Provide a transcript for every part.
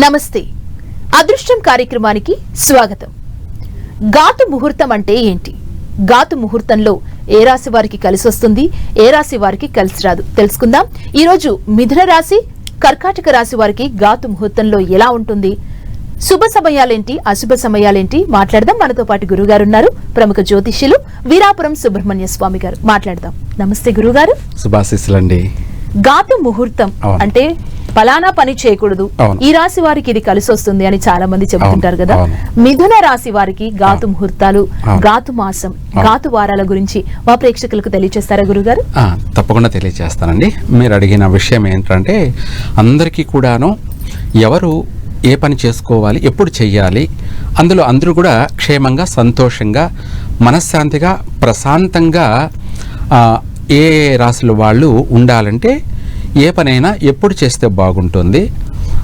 నమస్తే. అదృష్టం కార్యక్రమానికి స్వాగతం. గాతు ముహూర్తం అంటే ఏంటి? గాతు ముహూర్తంలో ఏ రాశి వారికి కలిసి వస్తుంది, ఏ రాశి వారికి కలిసి రాదు తెలుసుకుందాం. ఈ రోజు మిథున రాశి, కర్కాటక రాశి వారికి గాతు ముహూర్తంలో ఎలా ఉంటుంది, శుభ సమయాలేంటి, అశుభ సమయాలేంటి మాట్లాడదాం. మనతో పాటు గురుగారు ఉన్నారు, ప్రముఖ జ్యోతిష్యులు వీరాపురం సుబ్రహ్మణ్య స్వామి గారు. మాట్లాడదాం. నమస్తే గురుగారు. శుభాశీస్సులండి. గాతు ముహూర్తం అంటే ఫలానా పని చేయకూడదు, ఈ రాశి వారికి ఇది కలిసి వస్తుంది అని చాలా మంది చెబుతుంటారు కదా. మిథున రాశి వారికి గాతు ముహూర్తాలు, గాతు మాసం, గాతు వారాల గురించి మా ప్రేక్షకులకు తెలియజేస్తారా గురుగారు? తప్పకుండా తెలియజేస్తానండి. మీరు అడిగిన విషయం ఏంటంటే, అందరికీ కూడాను ఎవరు ఏ పని చేసుకోవాలి, ఎప్పుడు చెయ్యాలి, అందులో అందరూ కూడా క్షేమంగా, సంతోషంగా, మనశ్శాంతిగా, ప్రశాంతంగా ఏ రాశుల వాళ్ళు ఉండాలంటే ఏ పనైనా ఎప్పుడు చేస్తే బాగుంటుంది,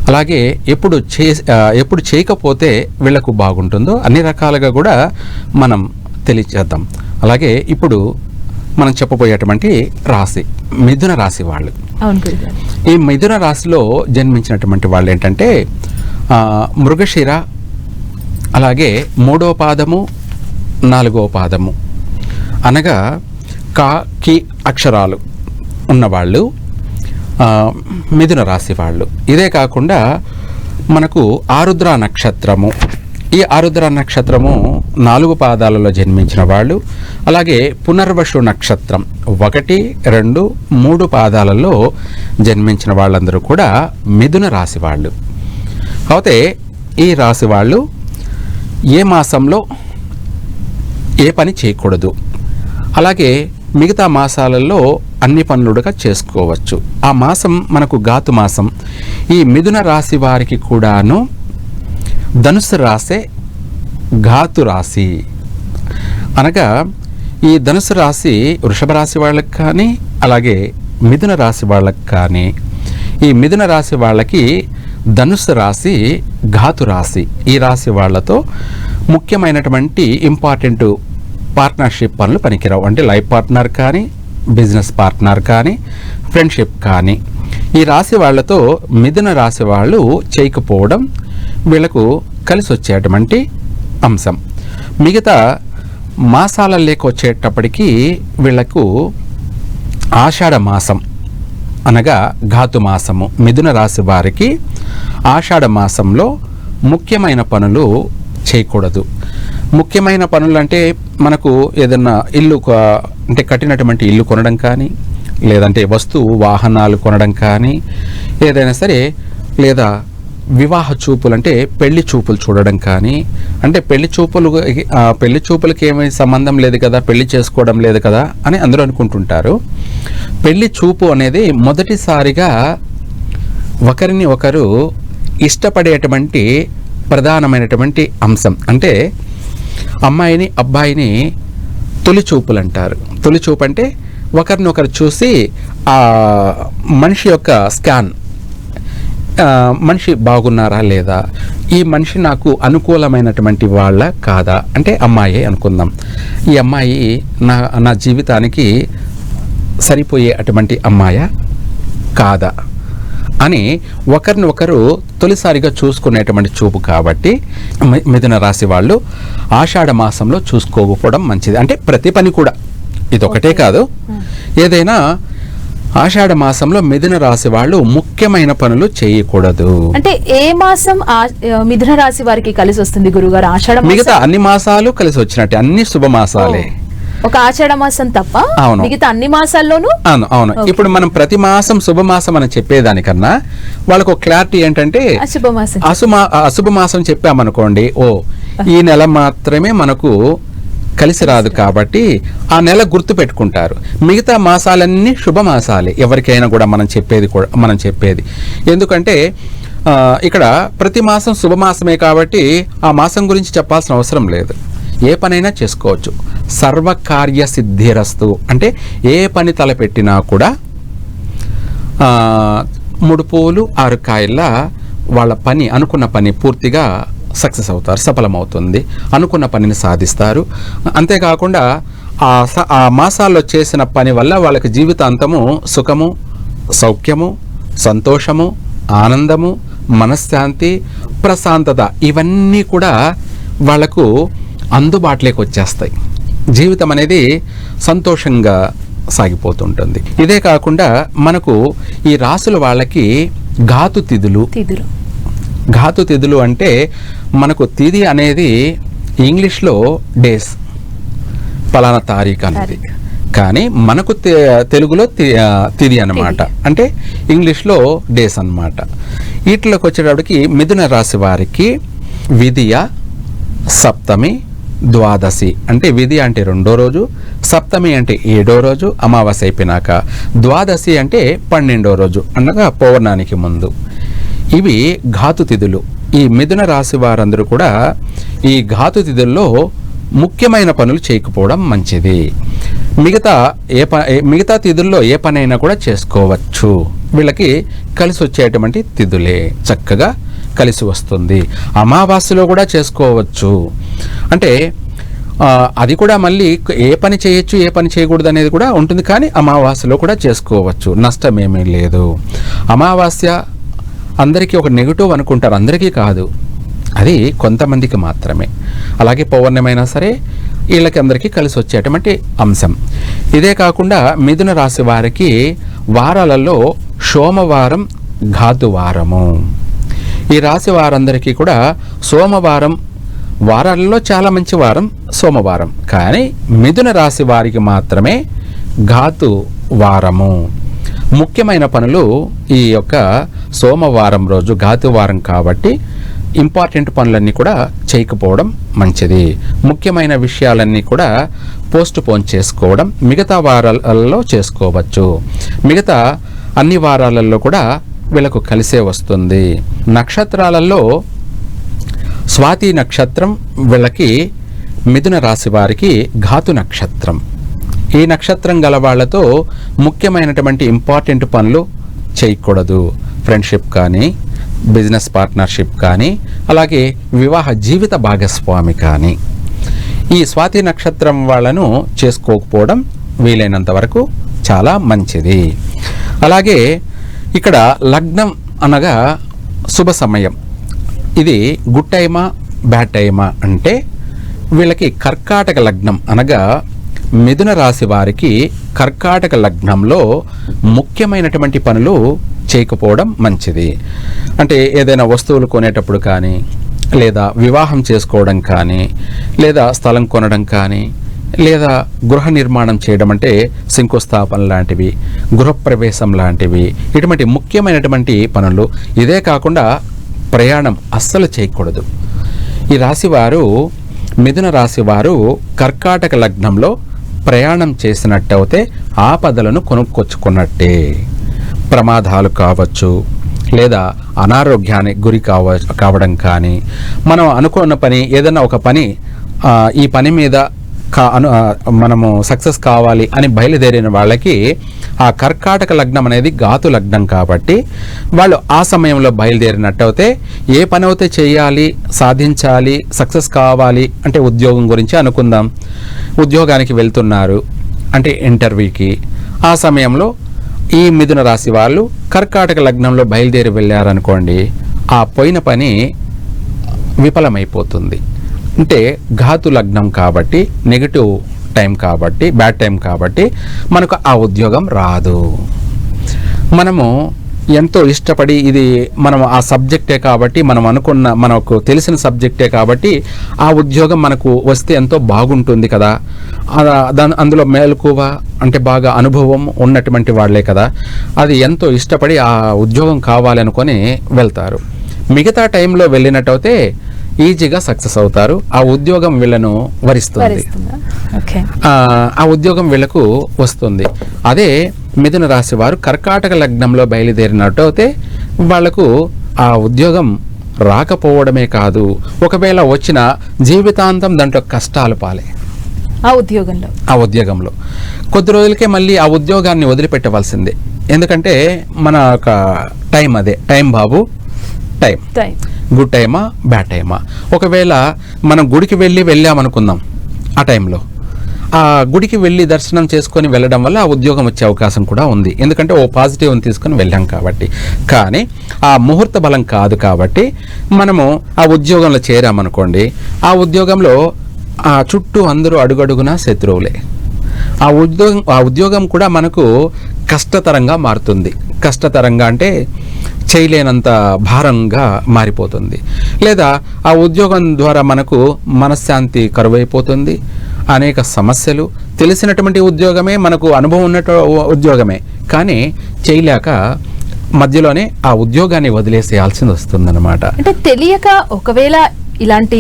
అలాగే ఎప్పుడు చేయకపోతే వీళ్ళకు బాగుంటుందో అన్ని రకాలుగా కూడా మనం తెలియచేద్దాం. అలాగే ఇప్పుడు మనం చెప్పబోయేటువంటి రాశి మిథున రాశి వాళ్ళు. ఈ మిథున రాశిలో జన్మించినటువంటి వాళ్ళు ఏంటంటే మృగశిర, అలాగే 3వ పాదము, 4వ పాదము అనగా కా కి అక్షరాలు ఉన్నవాళ్ళు మిథున రాశి వాళ్ళు. ఇదే కాకుండా మనకు ఆరుద్ర నక్షత్రము, ఈ ఆరుద్ర నక్షత్రము 4 పాదాలలో జన్మించిన వాళ్ళు, అలాగే పునర్వసు నక్షత్రం 1, 2, 3 పాదాలలో జన్మించిన వాళ్ళందరూ కూడా మిథున రాశి వాళ్ళు. అయితే ఈ రాశి వాళ్ళు ఏ మాసంలో ఏ పని చేయకూడదు, అలాగే మిగతా మాసాలలో అన్ని పనులుగా చేసుకోవచ్చు. ఆ మాసం మనకు గాతు మాసం. ఈ మిథున రాశి వారికి కూడాను ధనుసు రాశే గాతు రాశి. అనగా ఈ ధనుసు రాశి వృషభ రాశి వాళ్ళకి కానీ, అలాగే మిథున రాశి వాళ్ళకి కానీ, ఈ మిథున రాశి వాళ్ళకి ధనుసు రాశి ఘాతు రాశి. ఈ రాశి వాళ్ళతో ముఖ్యమైనటువంటి ఇంపార్టెంట్ పార్ట్నర్షిప్ పనులు పనికిరావు. అంటే లైఫ్ పార్ట్నర్ కానీ, బిజినెస్ పార్ట్నర్ కానీ, ఫ్రెండ్షిప్ కానీ ఈ రాశి వాళ్ళతో మిథున రాశి వాళ్ళు చేయకపోవడం వీళ్ళకు కలిసి వచ్చేటువంటి అంశం. మిగతా మాసాల లేక వచ్చేటప్పటికీ వీళ్లకు ఆషాఢ మాసం అనగా ఘాతు మాసము. మిథున రాశి వారికి ఆషాఢ మాసంలో ముఖ్యమైన పనులు చేయకూడదు. ముఖ్యమైన పనులు అంటే మనకు ఏదన్నా ఇల్లు అంటే కట్టినటువంటి ఇల్లు కొనడం కానీ, లేదంటే వస్తువు వాహనాలు కొనడం కానీ, ఏదైనా సరే, లేదా వివాహ చూపులు అంటే పెళ్లి చూపులు చూడడం కానీ. అంటే పెళ్లి చూపులకి ఏమీ సంబంధం లేదు కదా, పెళ్లి చేసుకోవడం లేదు కదా అని అందరూ అనుకుంటుంటారు. పెళ్లి చూపు అనేది మొదటిసారిగా ఒకరిని ఒకరు ఇష్టపడేటువంటి ప్రధానమైనటువంటి అంశం. అంటే అమ్మాయిని అబ్బాయిని తొలి చూపులు అంటారు. తొలి చూపు అంటే ఒకరినొకరు చూసి ఆ మనిషి యొక్క స్కాన్, మనిషి బాగున్నారా లేదా, ఈ మనిషి నాకు అనుకూలమైనటువంటి వాళ్ళ కాదా, అంటే అమ్మాయి అనుకుందాం, ఈ అమ్మాయి నా జీవితానికి సరిపోయే అటువంటి అమ్మాయా కాదా అని ఒకరిని ఒకరు తొలిసారిగా చూసుకునేటువంటి చూపు. కాబట్టి మిథున రాశి వాళ్ళు ఆషాఢ మాసంలో చూసుకోకపోవడం మంచిది. అంటే ప్రతి పని కూడా, ఇదొకటే కాదు, ఏదైనా ఆషాఢ మాసంలో మిథున రాశి వాళ్ళు ముఖ్యమైన పనులు చేయకూడదు. అంటే ఏ మాసం మిథున రాశి వారికి కలిసి వస్తుంది గురుగారు? ఆషాఢ. మిగతా అన్ని మాసాలు కలిసి వచ్చినట్టే, అన్ని శుభ మాసాలే. ఒక ఆషాఢ మాసం తప్ప మిగతా అన్ని మాసాల్లోనూ. అవును. ఇప్పుడు మనం ప్రతి మాసం శుభమాసం అని చెప్పేదానికన్నా వాళ్ళకు క్లారిటీ ఏంటంటే అశుభ మాసం చెప్పామనుకోండి, ఈ నెల మాత్రమే మనకు కలిసి రాదు కాబట్టి ఆ నెల గుర్తు పెట్టుకుంటారు. మిగతా మాసాలన్నీ శుభమాసాలే ఎవరికైనా కూడా మనం చెప్పేది. ఎందుకంటే ఇక్కడ ప్రతి మాసం శుభమాసమే కాబట్టి ఆ మాసం గురించి చెప్పాల్సిన అవసరం లేదు. ఏ పనైనా చేసుకోవచ్చు. సర్వకార్య సిద్ధిరస్తు అంటే ఏ పని తలపెట్టినా కూడా 3 పూలు 6 కాయల వాళ్ళ పని, అనుకున్న పని పూర్తిగా సక్సెస్ అవుతారు, సఫలమవుతుంది, అనుకున్న పనిని సాధిస్తారు. అంతేకాకుండా ఆ మాసాల్లో చేసిన పని వల్ల వాళ్ళకి జీవితాంతము సుఖము, సౌఖ్యము, సంతోషము, ఆనందము, మనశ్శాంతి, ప్రశాంతత ఇవన్నీ కూడా వాళ్లకు అందుబాటులోకి వచ్చేస్తాయి. జీవితం అనేది సంతోషంగా సాగిపోతుంటుంది. ఇదే కాకుండా మనకు ఈ రాసుల వాళ్ళకి ఘాతు తిథులు అంటే మనకు తిథి అనేది ఇంగ్లీష్లో డేస్, పలానా తారీఖు అనేది, కానీ మనకు తెలుగులో తిథి అన్నమాట, అంటే ఇంగ్లీష్లో డేస్ అన్నమాట. వీటిలోకి వచ్చేటప్పటికి మిథున రాశి వారికి విదియ, సప్తమి, ద్వాదశి, అంటే విధి అంటే 2వ రోజు, సప్తమి అంటే 7వ రోజు అమావాస్య అయిపోయినాక, ద్వాదశి అంటే 12వ రోజు అనగా పౌర్ణానికి ముందు. ఇవి ఘాతు తిథులు. ఈ మిథున రాశి వారందరూ కూడా ఈ ఘాతు తిథుల్లో ముఖ్యమైన పనులు చేయకపోవడం మంచిది. మిగతా తిథుల్లో ఏ పనైనా కూడా చేసుకోవచ్చు. వీళ్ళకి కలిసి వచ్చేటువంటి తిథులే, చక్కగా కలిసి వస్తుంది. అమావాస్యలో కూడా చేసుకోవచ్చు. అంటే అది కూడా మళ్ళీ ఏ పని చేయొచ్చు, ఏ పని చేయకూడదు అనేది కూడా ఉంటుంది, కానీ అమావాస్యలో కూడా చేసుకోవచ్చు, నష్టమేమీ లేదు. అమావాస్య అందరికీ ఒక నెగిటివ్ అనుకుంటారు, అందరికీ కాదు, అది కొంతమందికి మాత్రమే. అలాగే పౌర్ణమైనా సరే వీళ్ళకి అందరికీ కలిసి వచ్చేటువంటి అంశం. ఇదే కాకుండా మిథున రాశి వారికి వారాలలో సోమవారం ఘాతువారము. ఈ రాశి వారందరికీ కూడా సోమవారం వారాలలో చాలా మంచి వారం సోమవారం, కానీ మిథున రాశి వారికి మాత్రమే ఘాతు వారము. ముఖ్యమైన పనులు ఈ యొక్క సోమవారం రోజు ఘాతువారం కాబట్టి ఇంపార్టెంట్ పనులన్నీ కూడా చేయకపోవడం మంచిది. ముఖ్యమైన విషయాలన్నీ కూడా పోస్ట్ పోన్ చేసుకోవడం మిగతా వారాలలో చేసుకోవచ్చు. మిగతా అన్ని వారాలలో కూడా వీళ్ళకు కలిసే వస్తుంది. నక్షత్రాలలో స్వాతి నక్షత్రం వీళ్ళకి మిథున రాశి వారికి ఘాతు నక్షత్రం. ఈ నక్షత్రం గల వాళ్ళతో ముఖ్యమైనటువంటి ఇంపార్టెంట్ పనులు చేయకూడదు. ఫ్రెండ్షిప్ కానీ, బిజినెస్ పార్ట్నర్షిప్ కానీ, అలాగే వివాహ జీవిత భాగస్వామి కానీ ఈ స్వాతి నక్షత్రం వాళ్ళను చేసుకోకపోవడం వీలైనంత వరకు చాలా మంచిది. అలాగే ఇక్కడ లగ్నం అనగా శుభ సమయం, ఇది గుడ్ టైమా బ్యాడ్ టైమా అంటే వీళ్ళకి కర్కాటక లగ్నం అనగా మిథున రాశి వారికి కర్కాటక లగ్నంలో ముఖ్యమైనటువంటి పనులు చేయకపోవడం మంచిది. అంటే ఏదైనా వస్తువులు కొనేటప్పుడు కానీ, లేదా వివాహం చేసుకోవడం కానీ, లేదా స్థలం కొనడం కానీ, లేదా గృహ నిర్మాణం చేయడం అంటే శంకుస్థాపన లాంటివి, గృహప్రవేశం లాంటివి, ఇటువంటి ముఖ్యమైనటువంటి పనులు. ఇదే కాకుండా ప్రయాణం అస్సలు చేయకూడదు. ఈ రాశివారు మిథున రాశి వారు కర్కాటక లగ్నంలో ప్రయాణం చేసినట్టయితే ఆపదలను కొనుక్కొచ్చుకున్నట్టే. ప్రమాదాలు కావచ్చు, లేదా అనారోగ్యానికి గురి కావడం కానీ, మనం అనుకున్న పని ఏదైనా ఒక పని ఈ పని మీద మనము సక్సెస్ కావాలి అని బయలుదేరిన వాళ్ళకి ఆ కర్కాటక లగ్నం అనేది ఘాతు లగ్నం కాబట్టి వాళ్ళు ఆ సమయంలో బయలుదేరినట్టయితే ఏ పని అయితే చేయాలి, సాధించాలి, సక్సెస్ కావాలి అంటే ఉద్యోగం గురించి అనుకుందాం. ఉద్యోగానికి వెళ్తున్నారు అంటే ఇంటర్వ్యూకి, ఆ సమయంలో ఈ మిథున రాశి వాళ్ళు కర్కాటక లగ్నంలో బయలుదేరి వెళ్ళారనుకోండి, ఆ పోయిన పని విఫలమైపోతుంది. అంటే ఘాతు లగ్నం కాబట్టి, నెగిటివ్ టైం కాబట్టి, బ్యాడ్ టైం కాబట్టి మనకు ఆ ఉద్యోగం రాదు. మనము ఎంతో ఇష్టపడి ఇది మనం ఆ సబ్జెక్టే కాబట్టి, మనం అనుకున్న మనకు తెలిసిన సబ్జెక్టే కాబట్టి ఆ ఉద్యోగం మనకు వస్తే ఎంతో బాగుంటుంది కదా, అందులో మేలుకువ అంటే బాగా అనుభవం ఉన్నటువంటి వాళ్ళే కదా, అది ఎంతో ఇష్టపడి ఆ ఉద్యోగం కావాలనుకొని వెళ్తారు. మిగతా టైంలో వెళ్ళినట్టయితే ఈజీగా సక్సెస్ అవుతారు. ఆ ఉద్యోగం వీళ్ళను వరిస్తుంది, ఆ ఉద్యోగం వీళ్ళకు వస్తుంది. అదే మిథున రాశి వారు కర్కాటక లగ్నంలో బయలుదేరినట్టు అయితే వాళ్లకు ఆ ఉద్యోగం రాకపోవడమే కాదు, ఒకవేళ వచ్చిన జీవితాంతం దాంట్లో కష్టాలు పాలే. ఆ ఉద్యోగంలో కొద్ది రోజులకే మళ్ళీ ఆ ఉద్యోగాన్ని వదిలిపెట్టవలసిందే. ఎందుకంటే మన ఒక టైం, అదే టైం బాబు, టైం గుడ్ టైమా బ్యాడ్ టైమా. ఒకవేళ మనం గుడికి వెళ్ళామనుకుందాం, ఆ టైంలో ఆ గుడికి వెళ్ళి దర్శనం చేసుకొని వెళ్ళడం వల్ల ఆ ఉద్యోగం వచ్చే అవకాశం కూడా ఉంది. ఎందుకంటే ఓ పాజిటివ్ని తీసుకొని వెళ్ళాం కాబట్టి. కానీ ఆ ముహూర్త బలం కాదు కాబట్టి మనము ఆ ఉద్యోగంలో చేరామనుకోండి, ఆ ఉద్యోగంలో ఆ చుట్టూ అందరూ అడుగడుగునా శత్రువులే. ఆ ఉద్యోగం కూడా మనకు కష్టతరంగా మారుతుంది. కష్టతరంగా అంటే చేయలేనంత భారంగా మారిపోతుంది. లేదా ఆ ఉద్యోగం ద్వారా మనకు మనశ్శాంతి కరువైపోతుంది. అనేక సమస్యలు, తెలిసినటువంటి ఉద్యోగమే, మనకు అనుభవం ఉన్నట్టు ఉద్యోగమే, కానీ చేయలేక మధ్యలోనే ఆ ఉద్యోగాన్ని వదిలేసేయాల్సింది వస్తుందన్నమాట. అంటే తెలియక ఒకవేళ ఇలాంటి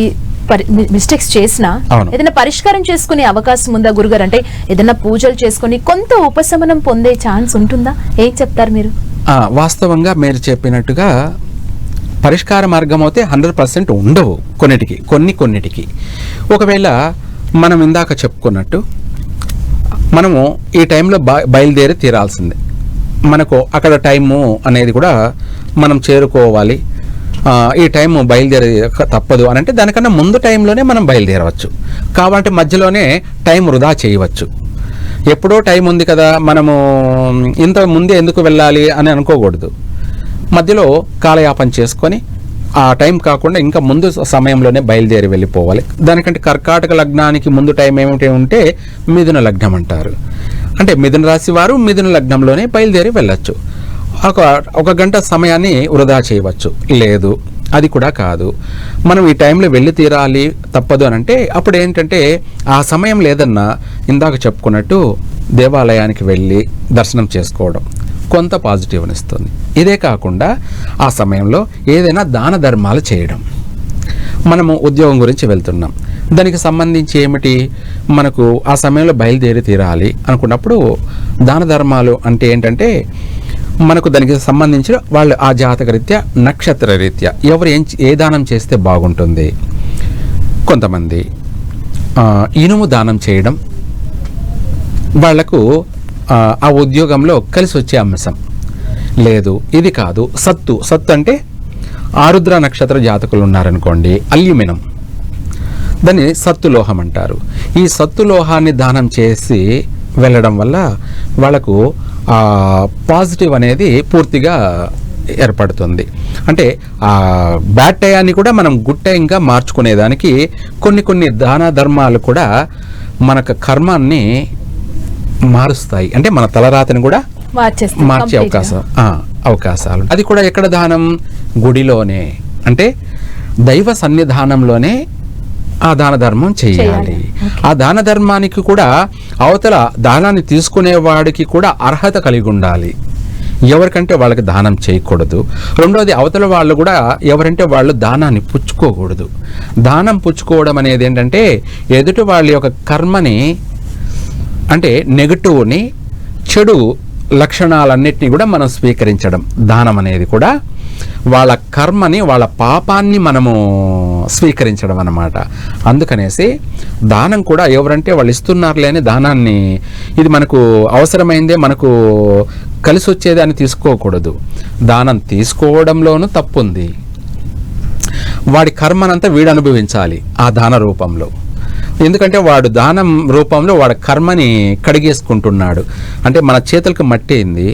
మిస్టేక్స్ చేసినా ఏదైనా పరిష్కారం చేసుకునే అవకాశం ఉందా గురుగారు? అంటే ఏదైనా పూజలు చేసుకుని కొంత ఉపశమనం పొందే ఛాన్స్ ఉంటుందా? ఏం చెప్తారు మీరు? వాస్తవంగా మీరు చెప్పినట్టుగా పరిష్కార మార్గం అయితే 100% ఉండవు. కొన్నిటికి ఒకవేళ మనం ఇందాక చెప్పుకున్నట్టు మనము ఈ టైంలో బయలుదేరి తీరాల్సిందే. మనకు అక్కడ టైము అనేది కూడా మనం చేరుకోవాలి. ఈ టైం బయలుదేరి తప్పదు అని అంటే దానికన్నా ముందు టైంలోనే మనం బయలుదేరవచ్చు. కాబట్టి మధ్యలోనే టైం వృధా చేయవచ్చు. ఎప్పుడో టైం ఉంది కదా, మనము ఇంత ముందే ఎందుకు వెళ్ళాలి అని అనుకోకూడదు. మధ్యలో కాలయాపన చేసుకొని ఆ టైం కాకుండా ఇంకా ముందు సమయంలోనే బయలుదేరి వెళ్ళిపోవాలి. దానికంటే కర్కాటక లగ్నానికి ముందు టైం ఏమిటి ఉంటే మిథున లగ్నం అంటారు. అంటే మిథున రాశి వారు మిథున లగ్నంలోనే బయలుదేరి వెళ్ళచ్చు. ఒక గంట సమయాన్ని వృధా చేయవచ్చు. లేదు, అది కూడా కాదు, మనం ఈ టైంలో వెళ్ళి తీరాలి తప్పదు అని అంటే అప్పుడు ఏంటంటే ఆ సమయం లేదన్నా ఇందాక చెప్పుకున్నట్టు దేవాలయానికి వెళ్ళి దర్శనం చేసుకోవడం కొంత పాజిటివ్ని ఇస్తుంది. ఇదే కాకుండా ఆ సమయంలో ఏదైనా దాన ధర్మాలు చేయడం. మనము ఉద్యోగం గురించి వెళ్తున్నాం, దానికి సంబంధించి ఏమిటి, మనకు ఆ సమయంలో బయలుదేరి తీరాలి అనుకున్నప్పుడు దాన ధర్మాలు అంటే ఏంటంటే మనకు దానికి సంబంధించిన వాళ్ళు ఆ జాతక రీత్యా, నక్షత్ర రీత్యా ఎవరు ఏ దానం చేస్తే బాగుంటుంది. కొంతమంది ఇనుము దానం చేయడం వాళ్లకు ఆ ఉద్యోగంలో కలిసి వచ్చే అంశం. లేదు, ఇది కాదు, సత్తు అంటే ఆరుద్ర నక్షత్ర జాతకులు ఉన్నారనుకోండి, అల్యూమినియం, దాన్ని సత్తు లోహం అంటారు. ఈ సత్తు లోహాన్ని దానం చేసి వెళ్ళడం వల్ల వాళ్ళకు పాజిటివ్ అనేది పూర్తిగా ఏర్పడుతుంది. అంటే ఆ బ్యాడ్ టయాన్ని కూడా మనం గుడ్ టైంగా మార్చుకునేదానికి కొన్ని దాన ధర్మాలు కూడా మనకు కర్మాన్ని మారుస్తాయి. అంటే మన తలరాతని కూడా మార్చే అవకాశాలు. అది కూడా ఎక్కడ దానం? గుడిలోనే, అంటే దైవ సన్నిధానంలోనే ఆ దాన ధర్మం చేయాలి. ఆ దాన ధర్మానికి కూడా అవతల దానాన్ని తీసుకునేవాడికి కూడా అర్హత కలిగి ఉండాలి. ఎవరికంటే వాళ్ళకి దానం చేయకూడదు. రెండోది, అవతల వాళ్ళు కూడా ఎవరంటే వాళ్ళు దానాన్ని పుచ్చుకోకూడదు. దానం పుచ్చుకోవడం అనేది ఏంటంటే ఎదుటి వాళ్ళ యొక్క కర్మని, అంటే నెగటివ్ని, చెడు లక్షణాలన్నిటినీ కూడా మనం స్వీకరించడం. దానం అనేది కూడా వాళ్ళ కర్మని, వాళ్ళ పాపాన్ని మనము స్వీకరించడం అన్నమాట. అందుకనేసి దానం కూడా ఎవరంటే వాళ్ళు ఇస్తున్నారులే అని దానాన్ని, ఇది మనకు అవసరమైందే, మనకు కలిసి వచ్చేది అని తీసుకోకూడదు. దానం తీసుకోవడంలోనూ తప్పుంది. వాడి కర్మనంతా వీడు అనుభవించాలి ఆ దాన రూపంలో. ఎందుకంటే వాడు దానం రూపంలో వాడి కర్మని కడిగేసుకుంటున్నాడు. అంటే మన చేతులకు మట్టి అయింది,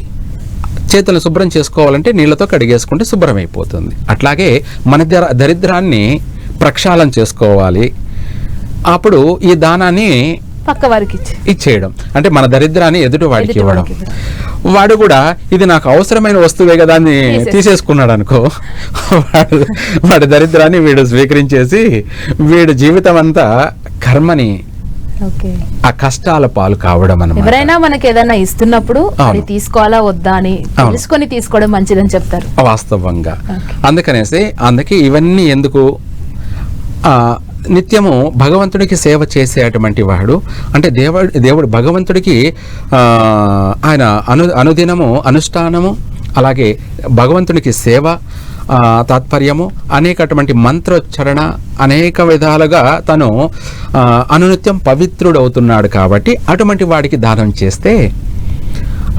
చేతులను శుభ్రం చేసుకోవాలంటే నీళ్ళతో కడిగేసుకుంటే శుభ్రం అయిపోతుంది. అట్లాగే మన దరిద్రాన్ని ప్రక్షాళన చేసుకోవాలి. అప్పుడు ఈ దానాన్ని పక్క వారికి ఇచ్చేయడం, అంటే మన దరిద్రాన్ని ఎదుటి వాడికి ఇవ్వడం. వాడు కూడా ఇది నాకు అవసరమైన వస్తువే కదా అని తీసేసుకున్నాడు అనుకో, వాడి దరిద్రాన్ని వీడు స్వీకరించేసి వీడు జీవితం అంతా కర్మని, ఆ కష్టాల పాలు కావడం అన్నమాట. ఎవరైనా మనకి ఏదైనా ఇస్తున్నప్పుడు అది తీసుకోవాలా వద్దా అని తెలుసుకొని తీసుకోవడం మంచిదని చెప్తారు వాస్తవంగా. అందుకే ఇవన్నీ ఎందుకు, నిత్యము భగవంతుడికి సేవ చేసేటువంటి వాడు, అంటే దేవుడు భగవంతుడికి ఆయన అనుదినము అనుష్ఠానము, అలాగే భగవంతుడికి సేవ, తాత్పర్యము, అనేకటువంటి మంత్రోచ్చరణ, అనేక విధాలుగా తను అనునిత్యం పవిత్రుడవుతున్నాడు. కాబట్టి అటువంటి వాడికి దానం చేస్తే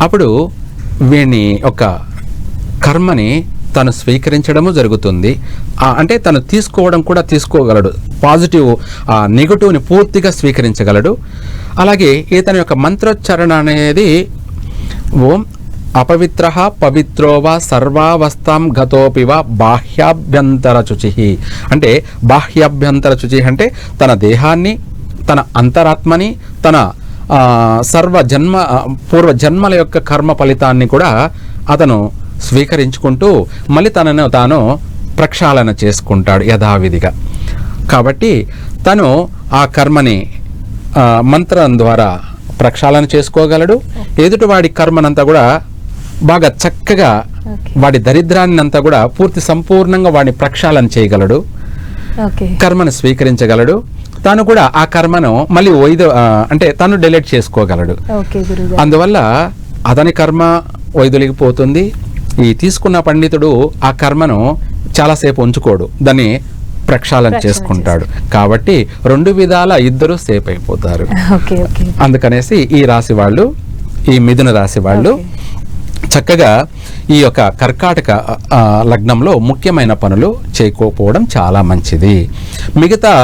అప్పుడు వీని యొక్క కర్మని తను స్వీకరించడము జరుగుతుంది. అంటే తను తీసుకోవడం కూడా తీసుకోగలడు, పాజిటివ్ నెగటివ్ని పూర్తిగా స్వీకరించగలడు. అలాగే ఇతని యొక్క మంత్రోచ్చారణ అనేది ఓం అపవిత్ర పవిత్రోవా సర్వావస్థాం గతోపివ బాహ్యాభ్యంతర శుచి. అంటే బాహ్యాభ్యంతర శుచి అంటే తన దేహాన్ని, తన అంతరాత్మని, తన పూర్వ జన్మల యొక్క కర్మ ఫలితాన్ని కూడా అతను స్వీకరించుకుంటూ మళ్ళీ తనను తాను ప్రక్షాళన చేసుకుంటాడు యథావిధిగా. కాబట్టి తను ఆ కర్మని మంత్రం ద్వారా ప్రక్షాళన చేసుకోగలడు. ఎదుటివాడి కర్మనంతా కూడా బాగా చక్కగా, వాడి దరిద్రాన్ని అంతా కూడా సంపూర్ణంగా వాడిని ప్రక్షాళన చేయగలడు, కర్మను స్వీకరించగలడు. తాను కూడా ఆ కర్మను మళ్ళీ అంటే తను డిలీట్ చేసుకోగలడు. అందువల్ల అతని కర్మ వైదొలిగిపోతుంది. ఈ తీసుకున్న పండితుడు ఆ కర్మను చాలాసేపు ఉంచుకోడు, దాన్ని ప్రక్షాళన చేసుకుంటాడు. కాబట్టి 2 విధాల ఇద్దరు సేఫ్ అయిపోతారు. అందుకనేసి ఈ రాశి వాళ్ళు, ఈ మిథున రాశి వాళ్ళు చక్కగా ఈ యొక్క కర్కాటక లగ్నంలో ముఖ్యమైన పనులు చేయకపోవడం చాలా మంచిది. మిగతా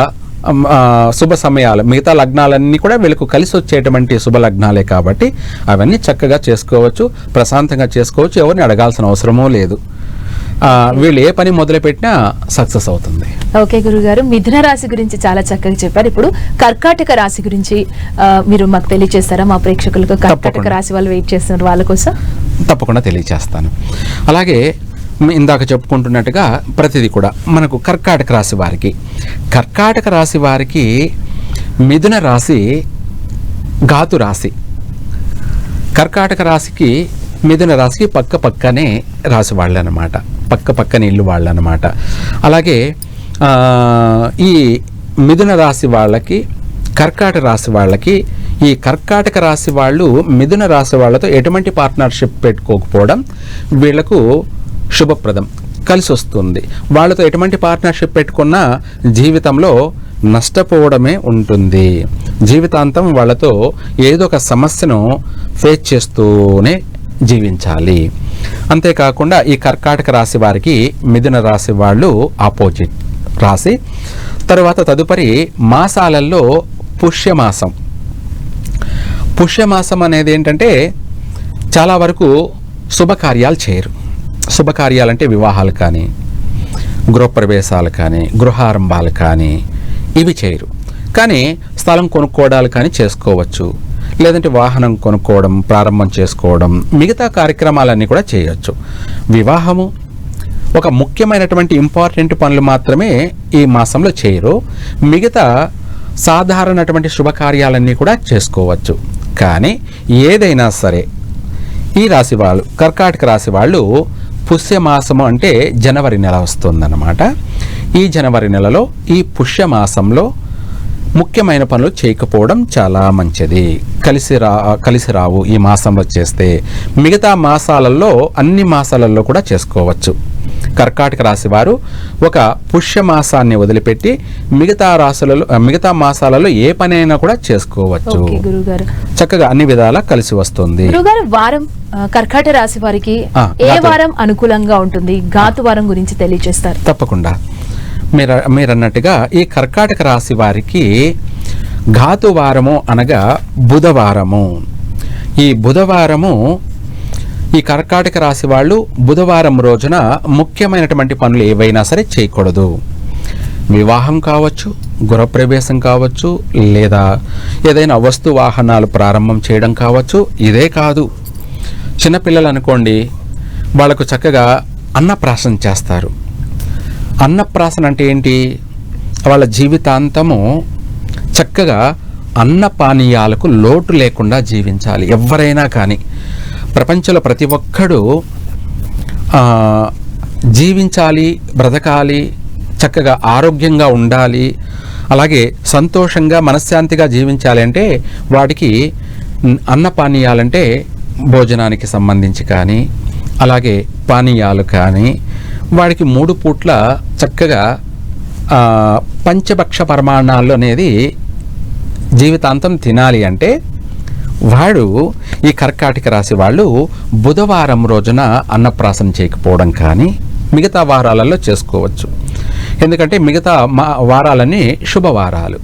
శుభ సమయాలు, మిగతా లగ్నాలన్నీ కూడా వీళ్ళకు కలిసి వచ్చేటువంటి శుభ లగ్నాలే కాబట్టి అవన్నీ చక్కగా చేసుకోవచ్చు, ప్రశాంతంగా చేసుకోవచ్చు. ఎవరిని అడగాల్సిన అవసరమూ లేదు. వీళ్ళు ఏ పని మొదలుపెట్టినా సక్సెస్ అవుతుంది. ఓకే గురుగారు, మిథున రాశి గురించి చాలా చక్కగా చెప్పారు. ఇప్పుడు కర్కాటక రాశి గురించి మీరు మాకు తెలియజేస్తారా? మా ప్రేక్షకులకు కర్కాటక రాశి వాళ్ళు వెయిట్ చేస్తున్నారు, వాళ్ళ కోసం తప్పకుండా తెలియజేస్తాను. అలాగే ఇందాక చెప్పుకుంటున్నట్టుగా ప్రతిదీ కూడా మనకు కర్కాటక రాశి వారికి మిథున రాశి ఘాతు రాశి. కర్కాటక రాశికి మిథున రాశికి పక్కనే రాశి వాళ్ళు అన్నమాట, పక్కనే ఇల్లు వాళ్ళు అన్నమాట. అలాగే ఈ మిథున రాశి వాళ్ళకి, కర్కాటక రాశి వాళ్ళకి, ఈ కర్కాటక రాశి వాళ్ళు మిథున రాశి వాళ్ళతో ఎటువంటి పార్ట్నర్షిప్ పెట్టుకోకపోవడం వీళ్లకు శుభప్రదం, కలిసి వస్తుంది. వాళ్ళతో ఎటువంటి పార్ట్నర్షిప్ పెట్టుకున్నా జీవితంలో నష్టపోవడమే ఉంటుంది. జీవితాంతం వాళ్ళతో ఏదో ఒక సమస్యను ఫేస్ చేస్తూనే జీవించాలి. అంతేకాకుండా ఈ కర్కాటక రాశి వారికి మిథున రాశి వాళ్ళు ఆపోజిట్ రాశి. తర్వాత తదుపరి మాసాలలో పుష్యమాసం అనేది ఏంటంటే చాలా వరకు శుభకార్యాలు చేయరు. శుభకార్యాలంటే వివాహాలు కానీ, గృహప్రవేశాలు కానీ, గృహారంభాలు కానీ ఇవి చేయరు. కానీ స్థలం కొనుక్కోవడాలు కానీ చేసుకోవచ్చు, లేదంటే వాహనం కొనుక్కోవడం, ప్రారంభం చేసుకోవడం, మిగతా కార్యక్రమాలన్నీ కూడా చేయొచ్చు. వివాహము ఒక ముఖ్యమైనటువంటి ఇంపార్టెంట్ పనులు మాత్రమే ఈ మాసంలో చేయరు. మిగతా సాధారణటువంటి శుభకార్యాలన్నీ కూడా చేసుకోవచ్చు. కానీ ఏదైనా సరే ఈ రాశి వాళ్ళు, కర్కాటక రాశి వాళ్ళు పుష్యమాసము అంటే జనవరి నెల వస్తుందన్నమాట. ఈ జనవరి నెలలో ఈ పుష్యమాసంలో ముఖ్యమైన పనులు చేయకపోవడం చాలా మంచిది. కలిసి రావు ఈ మాసంలో చేస్తే. మిగతా మాసాలలో, అన్ని మాసాలలో కూడా చేసుకోవచ్చు. కర్కాటక రాశి వారు ఒక పుష్యమాసాన్ని వదిలిపెట్టి మిగతా మాసాలలో ఏ పనైనా కూడా చేసుకోవచ్చు. చక్కగా అన్ని విధాలా కలిసి వస్తుంది. వారం కర్కాటక రాశి వారికి ఏ వారం అనుకూలంగా ఉంటుంది? ఘాతు వారం గురించి తెలియజేస్తారు. తప్పకుండా. మీరన్నట్టుగా ఈ కర్కాటక రాశి వారికి ఘాతు వారము అనగా బుధవారము. ఈ బుధవారము ఈ కర్కాటక రాశి వాళ్ళు బుధవారం రోజున ముఖ్యమైనటువంటి పనులు ఏవైనా సరే చేయకూడదు. వివాహం కావచ్చు, గృహప్రవేశం కావచ్చు, లేదా ఏదైనా వస్తు వాహనాలు ప్రారంభం చేయడం కావచ్చు. ఇదే కాదు, చిన్నపిల్లలు అనుకోండి, వాళ్ళకు చక్కగా అన్నప్రాసన చేస్తారు. అన్నప్రాసన అంటే ఏంటి? వాళ్ళ జీవితాంతము చక్కగా అన్నపానీయాలకు లోటు లేకుండా జీవించాలి. ఎవరైనా కానీ ప్రపంచంలో ప్రతి ఒక్కడు జీవించాలి, బ్రతకాలి, చక్కగా ఆరోగ్యంగా ఉండాలి, అలాగే సంతోషంగా మనశ్శాంతిగా జీవించాలి అంటే వాడికి అన్నపానీయాలంటే భోజనానికి సంబంధించి కానీ, అలాగే పానీయాలు కానీ, వాడికి 3 పూట్ల చక్కగా పంచభక్ష పరమాణాలు అనేది జీవితాంతం తినాలి అంటే వాడు, ఈ కర్కాటక రాశి వాళ్ళు బుధవారం రోజున అన్నప్రాసన చేయకపోవడం కానీ, మిగతా వారాలలో చేసుకోవచ్చు. ఎందుకంటే మిగతా వారాలన్నీ శుభవారాలు.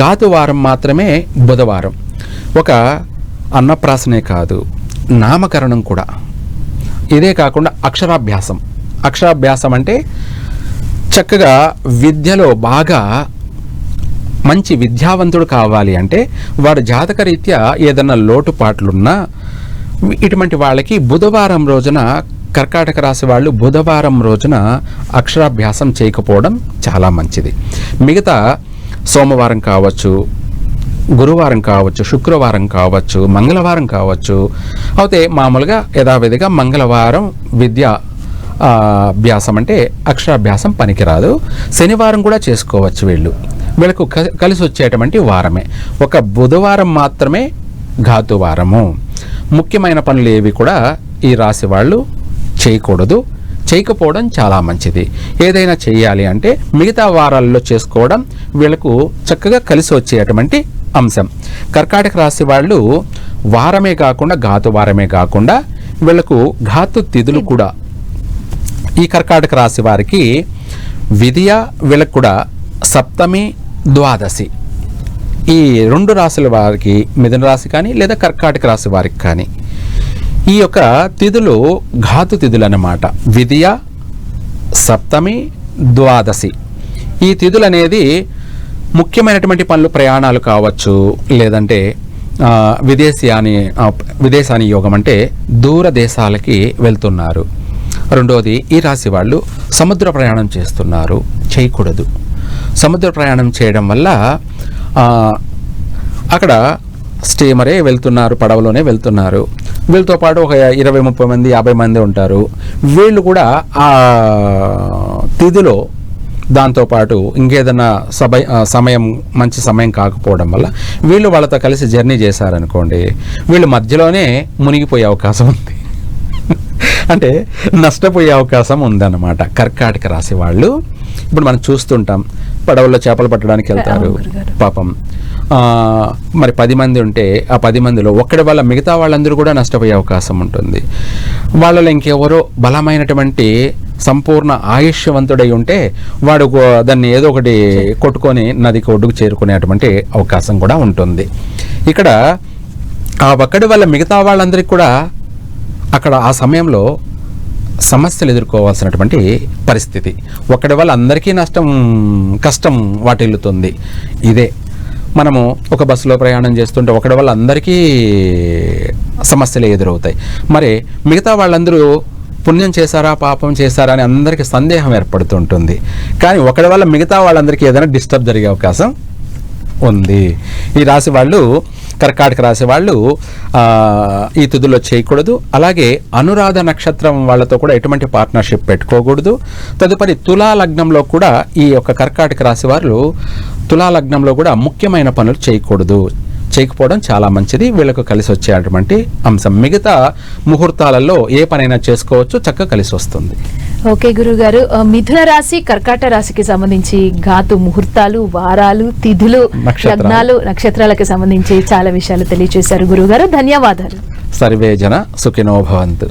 ఘాతు వారం మాత్రమే బుధవారం. ఒక అన్నప్రాసనే కాదు, నామకరణం కూడా. ఇదే కాకుండా అక్షరాభ్యాసం అంటే చక్కగా విద్యలో బాగా మంచి విద్యావంతుడు కావాలి అంటే వాడు జాతకరీత్యా ఏదన్నా లోటుపాట్లున్నా ఇటువంటి వాళ్ళకి బుధవారం రోజున, కర్కాటక రాశి వాళ్ళు బుధవారం రోజున అక్షరాభ్యాసం చేయకపోవడం చాలా మంచిది. మిగతా సోమవారం కావచ్చు, గురువారం కావచ్చు, శుక్రవారం కావచ్చు, మంగళవారం కావచ్చు. అయితే మామూలుగా యథావిధిగా మంగళవారం అభ్యాసం అంటే అక్షరాభ్యాసం పనికిరాదు. శనివారం కూడా చేసుకోవచ్చు. వీళ్ళకు కలిసి వచ్చేటువంటి వారమే ఒక బుధవారం మాత్రమే ఘాతు వారము. ముఖ్యమైన పనులు ఏవి కూడా ఈ రాశి వాళ్ళు చేయకూడదు, చేయకపోవడం చాలా మంచిది. ఏదైనా చేయాలి అంటే మిగతా వారాల్లో చేసుకోవడం వీళ్ళకు చక్కగా కలిసి వచ్చేటువంటి అంశం. కర్కాటక రాశి వాళ్ళు వారమే కాకుండా, ఘాతు వారమే కాకుండా వీళ్ళకు ఘాతు తిథులు కూడా, ఈ కర్కాటక రాశి వారికి విధియ, వీళ్ళకు కూడా సప్తమి, ద్వాదశి, ఈ 2 రాశుల వారికి, మిథున రాశి కానీ లేదా కర్కాటక రాశి వారికి కానీ ఈ యొక్క తిథులు ఘాతు తిథులు అన్నమాట. విధియ, సప్తమి, ద్వాదశి ఈ తిథులు అనేది ముఖ్యమైనటువంటి పనులు, ప్రయాణాలు కావచ్చు, లేదంటే విదేశాని యోగం అంటే దూర దేశాలకి వెళ్తున్నారు. రెండోది, ఈ రాశి వాళ్ళు సముద్ర ప్రయాణం చేస్తున్నారు, చేయకూడదు. సముద్ర ప్రయాణం చేయడం వల్ల అక్కడ స్టీమరే వెళ్తున్నారు, పడవలోనే వెళ్తున్నారు. వీళ్ళతో పాటు ఒక 20-30 మంది, 50 మంది ఉంటారు. వీళ్ళు కూడా ఆ తిథిలో దాంతోపాటు ఇంకేదన్నా సమయం మంచి సమయం కాకపోవడం వల్ల వీళ్ళు వాళ్ళతో కలిసి జర్నీ చేశారనుకోండి, వీళ్ళు మధ్యలోనే మునిగిపోయే అవకాశం ఉంది. అంటే నష్టపోయే అవకాశం ఉందన్నమాట. కర్కాటక రాశి వాళ్ళు ఇప్పుడు మనం చూస్తుంటాం, పడవల్లో చేపలు పట్టడానికి వెళ్తారు. పాపం మరి 10 మంది ఉంటే ఆ 10 మందిలో ఒక్కడి వల్ల మిగతా వాళ్ళందరూ కూడా నష్టపోయే అవకాశం ఉంటుంది. వాళ్ళలో ఇంకెవరో బలమైనటువంటి సంపూర్ణ ఆయుష్యవంతుడై ఉంటే వాడు దాన్ని ఏదో ఒకటి కొట్టుకొని నదికి ఒడ్డుకు చేరుకునేటువంటి అవకాశం కూడా ఉంటుంది. ఇక్కడ ఆ ఒక్కడి వల్ల మిగతా వాళ్ళందరికీ కూడా అక్కడ ఆ సమయంలో సమస్యలు ఎదుర్కోవాల్సినటువంటి పరిస్థితి. ఒక్కడి వల్ల అందరికీ కష్టం వాటిల్లుతుంది. ఇదే మనము ఒక బస్సులో ప్రయాణం చేస్తుంటే ఒకడి వల్ల అందరికీ సమస్యలు ఎదురవుతాయి. మరి మిగతా వాళ్ళందరూ పుణ్యం చేశారా, పాపం చేశారా అని అందరికీ సందేహం ఏర్పడుతుంటుంది. కానీ ఒకడి వల్ల మిగతా వాళ్ళందరికీ ఏదైనా డిస్టర్బ్ జరిగే అవకాశం ఉంది. ఈ రాశి వాళ్ళు, కర్కాటక రాశి వాళ్ళు ఈ తిథుల్లో చేయకూడదు. అలాగే అనురాధ నక్షత్రం వాళ్ళతో కూడా ఎటువంటి పార్ట్నర్షిప్ పెట్టుకోకూడదు. తదుపరి తులా లగ్నంలో కూడా ఈ యొక్క కర్కాటక రాశి వారు తులా లగ్నంలో కూడా ముఖ్యమైన పనులు చేయకపోవడం చాలా మంచిది. వీళ్ళకు కలిసి వచ్చేటువంటి అంశం. మిగతా ముహూర్తాలలో ఏ పనైనా చేసుకోవచ్చు, చక్కగా కలిసి వస్తుంది. ఓకే గురుగారు, మిథున రాశి, కర్కాటక రాశికి సంబంధించి ఘాతు ముహూర్తాలు, వారాలు, తిథులు, లగ్నాలు, నక్షత్రాలకు సంబంధించి చాలా విషయాలు తెలియజేశారు గురుగారు. ధన్యవాదాలు. సర్వే జన సుఖినో భవంతు.